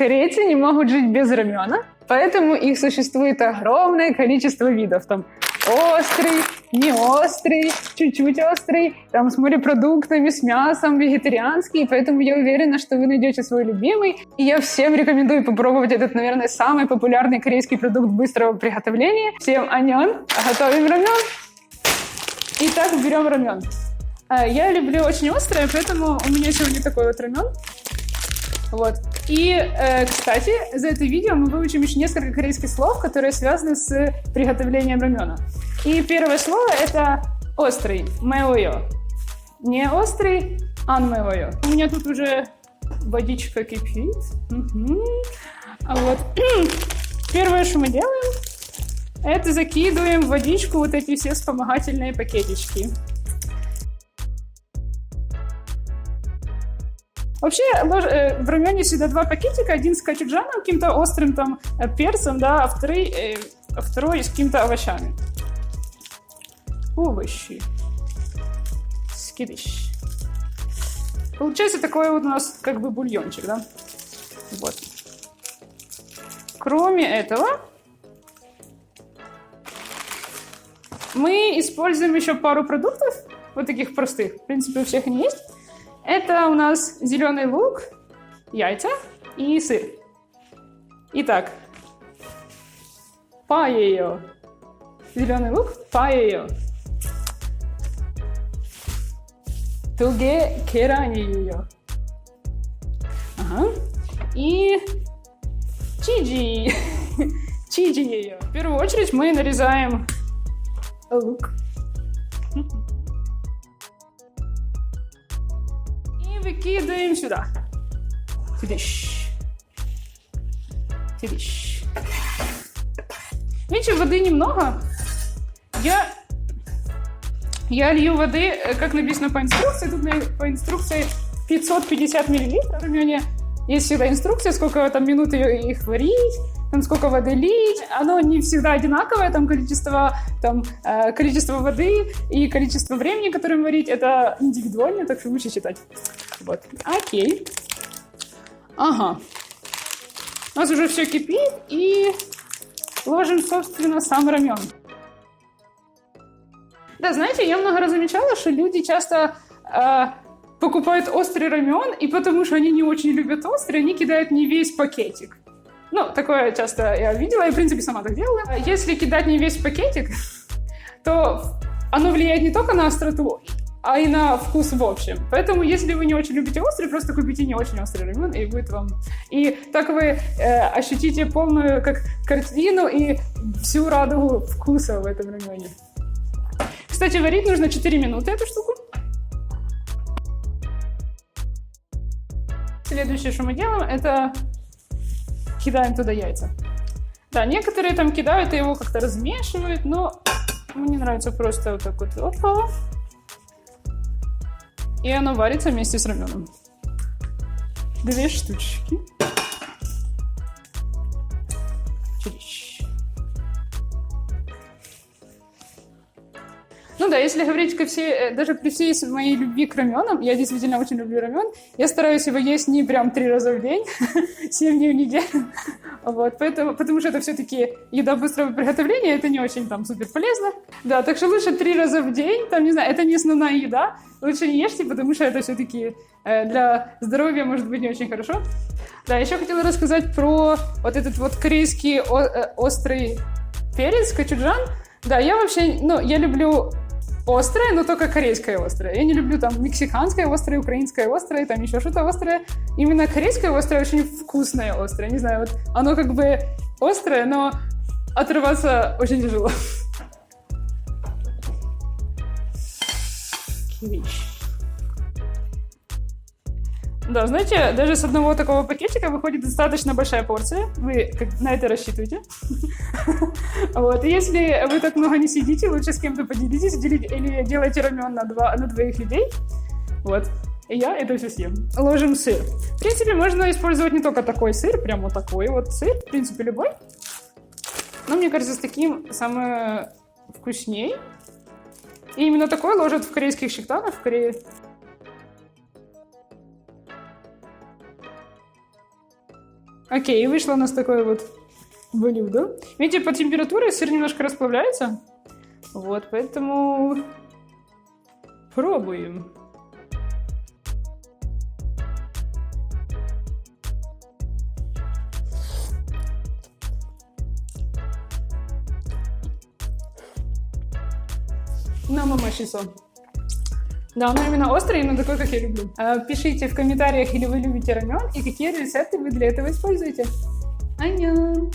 Корейцы не могут жить без рамёна, поэтому их существует огромное количество видов. Там острый, не острый, чуть-чуть острый, там с морепродуктами, с мясом, вегетарианский. Поэтому я уверена, что вы найдете свой любимый. И я всем рекомендую попробовать этот, наверное, самый популярный корейский продукт быстрого приготовления. Всем аньон, готовим рамён. Итак, берем рамён. Я люблю очень острое, поэтому у меня сегодня такой вот рамён. Вот. И, кстати, за это видео мы выучим еще несколько корейских слов, которые связаны с приготовлением рамёна. И первое слово — это острый, мэойо. Не острый, ан мэойо. У меня тут уже водичка кипит. Угу. А вот. Первое, что мы делаем, это закидываем в водичку вот эти все вспомогательные пакетички. Вообще, в рамёне всегда два пакетика. Один с кочуджаном, каким-то острым там перцем, да, а второй с какими-то овощами. Овощи. Скидыш. Получается такой вот у нас как бы бульончик, да? Вот. Кроме этого, мы используем еще пару продуктов, вот таких простых. В принципе, у всех они есть. Это у нас зеленый лук, яйца и сыр. Итак, паэйо. Зеленый лук, паэйо. Туге кераниё. Ага. И чиджи. Чиджи. В первую очередь мы нарезаем лук. Выкидываем сюда. Тидыщ. Тидыщ. Видите, воды немного. Я лью воды, как написано по инструкции. Тут по инструкции 550 мл. В рамёне есть всегда инструкция, сколько там минут их варить, там сколько воды лить. Оно не всегда одинаковое, там количество воды и количество времени, которым варить, это индивидуально, так что лучше читать. Вот. Окей. Ага. У нас уже все кипит, и ложим, собственно, сам рамён. Да, знаете, я много раз замечала, что люди часто покупают острый рамён, и потому что они не очень любят острый, они кидают не весь пакетик. Ну, такое часто я видела, и, в принципе, сама так делала. Если кидать не весь пакетик, то оно влияет не только на остроту, а и на вкус в общем. Поэтому, если вы не очень любите острый, просто купите не очень острый рамён, и будет вам... И так вы ощутите полную как картину и всю радугу вкуса в этом рамёне. Кстати, варить нужно 4 минуты эту штуку. Следующее, что мы делаем, это кидаем туда яйца. Да, некоторые там кидают и его как-то размешивают, но мне нравится просто вот так вот. Опа. И оно варится вместе с рамёном. 2 штучки. Ну да, если говорить даже при всей моей любви к рамёнам, я действительно очень люблю рамён, я стараюсь его есть не прям 3 раза в день, 7 дней в неделю. Вот, потому что это все-таки еда быстрого приготовления, это не очень там супер полезно. Да, так что лучше 3 раза в день, там, не знаю, это не основная еда, лучше не ешьте, потому что это все-таки для здоровья может быть не очень хорошо. Да, еще хотела рассказать про вот этот вот корейский острый перец, кочуджан. Да, я вообще, я люблю острое, но только корейское острое. Я не люблю там мексиканское острое, украинское острое, там еще что-то острое. Именно корейское острое очень вкусное острое. Не знаю, вот оно как бы острое, но отрываться очень тяжело. Да, знаете, даже с одного такого пакетика выходит достаточно большая порция. Вы на это рассчитываете. Вот. И если вы так много не сидите, лучше с кем-то поделитесь или делайте рамён на 2 людей. Вот. И я это все съем. Ложим сыр. В принципе, можно использовать не только такой сыр, прям вот такой вот сыр, в принципе, любой. Но мне кажется, с таким самое вкусней. И именно такой ложат в корейских шиктанах, в Корее. Окей, вышло у нас такое вот блюдо. Видите, по температуре сыр немножко расплавляется. Вот, поэтому пробуем. На мама часов. Да, он именно острый, именно такой, как я люблю. Пишите в комментариях, или вы любите рамен, и какие рецепты вы для этого используете. Аньон!